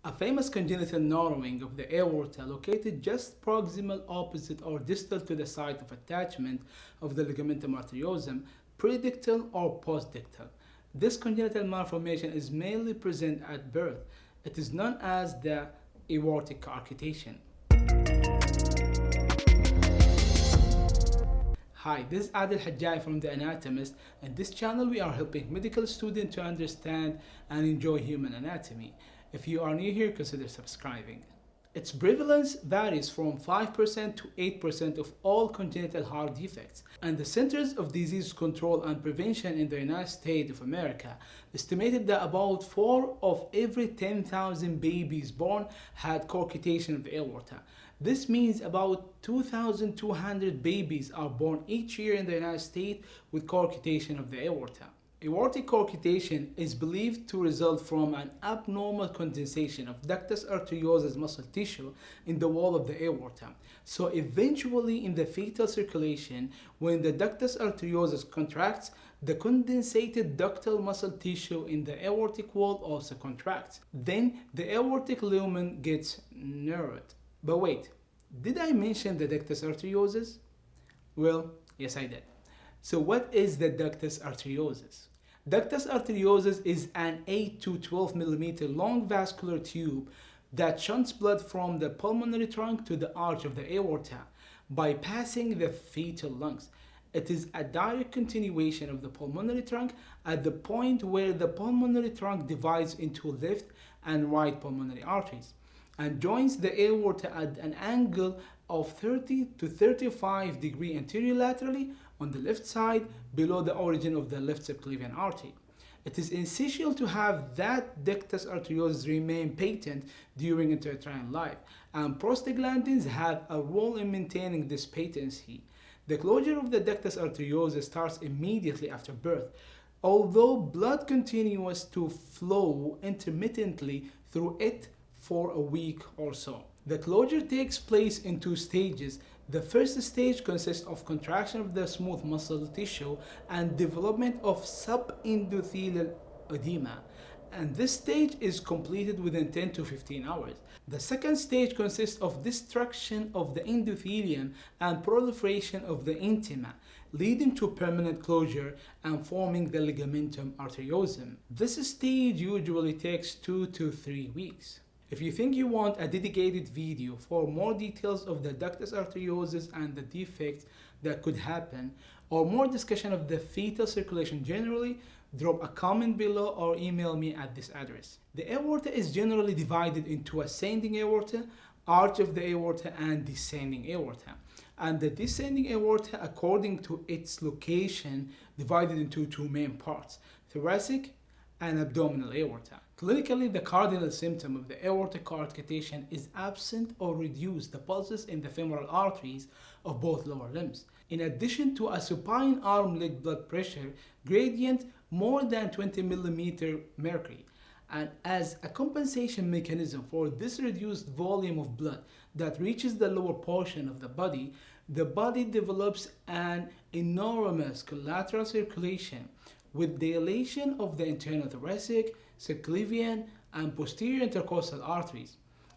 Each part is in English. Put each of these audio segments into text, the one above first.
a famous congenital narrowing of the aorta located just proximal, opposite, or distal to the site of attachment of the ligamentum arteriosum, predictal or postdictal. This congenital malformation is mainly present at birth. It is known as the aortic coarctation. Hi, this is Adil Hajjai from the Anatomist. In this channel, we are helping medical students to understand and enjoy human anatomy. If you are new here, consider subscribing. Its prevalence varies from 5% to 8% of all congenital heart defects, and the Centers of Disease Control and Prevention in the United States of America estimated that about 4 of every 10,000 babies born had coarctation of the aorta. This means about 2,200 babies are born each year in the United States with coarctation of the aorta. Aortic coarctation is believed to result from an abnormal condensation of Ductus Arteriosus muscle tissue in the wall of the aorta. So eventually in the fetal circulation, when the Ductus Arteriosus contracts, the condensated ductal muscle tissue in the aortic wall also contracts. Then the aortic lumen gets narrowed. But wait, did I mention the Ductus Arteriosus? Well, yes I did. So what is the Ductus Arteriosus? Ductus Arteriosus is an 8 to 12 millimeter long vascular tube that shunts blood from the pulmonary trunk to the arch of the aorta, bypassing the fetal lungs. It is a direct continuation of the pulmonary trunk at the point where the pulmonary trunk divides into left and right pulmonary arteries, and joins the aorta at an angle of 30 to 35 degrees anterior laterally on the left side below the origin of the left subclavian artery. It is essential to have that Ductus Arteriosus remain patent during intrauterine life, and prostaglandins have a role in maintaining this patency. The closure of the Ductus Arteriosus starts immediately after birth, although blood continues to flow intermittently through it for a week or so. The closure takes place in 2 stages. The first stage consists of contraction of the smooth muscle tissue and development of subendothelial edema, and this stage is completed within 10 to 15 hours. The second stage consists of destruction of the endothelium and proliferation of the intima, leading to permanent closure and forming the ligamentum arteriosum. This stage usually takes 2 to 3 weeks. If you think you want a dedicated video for more details of the Ductus Arteriosus and the defects that could happen, or more discussion of the fetal circulation generally, drop a comment below or email me at this address. The aorta is generally divided into ascending aorta, arch of the aorta, and descending aorta. And the descending aorta, according to its location, divided into 2 main parts: thoracic and abdominal aorta. Clinically, the cardinal symptom of the aortic coarctation is absent or reduced the pulses in the femoral arteries of both lower limbs, in addition to a supine arm-leg blood pressure gradient more than 20 mm mercury. And as a compensation mechanism for this reduced volume of blood that reaches the lower portion of the body develops an enormous collateral circulation with dilation of the internal thoracic, subclavian, and posterior intercostal arteries.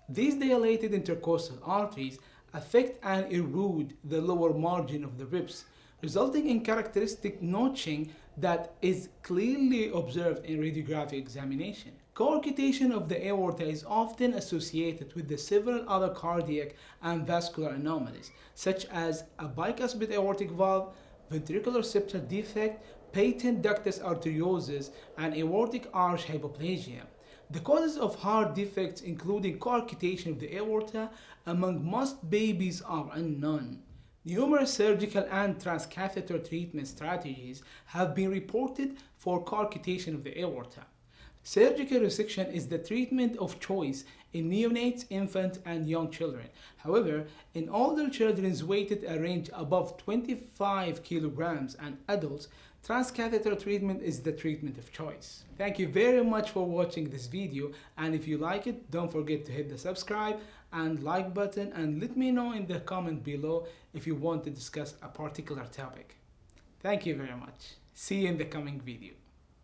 These dilated intercostal arteries affect and erode the lower margin of the ribs, resulting in characteristic notching that is clearly observed in radiographic examination. Coarctation of the aorta is often associated with the several other cardiac and vascular anomalies, such as a bicuspid aortic valve, ventricular septal defect, patent ductus arteriosus, and aortic arch hypoplasia. The causes of heart defects, including coarctation of the aorta, among most babies are unknown. Numerous surgical and transcatheter treatment strategies have been reported for coarctation of the aorta. Surgical resection is the treatment of choice in neonates, infants, and young children. However, in older children's weighted a range above 25 kilograms and adults, transcatheter treatment is the treatment of choice. Thank you very much for watching this video, and if you like it, don't forget to hit the subscribe and like button, and let me know in the comment below if you want to discuss a particular topic. Thank you very much. See you in the coming video.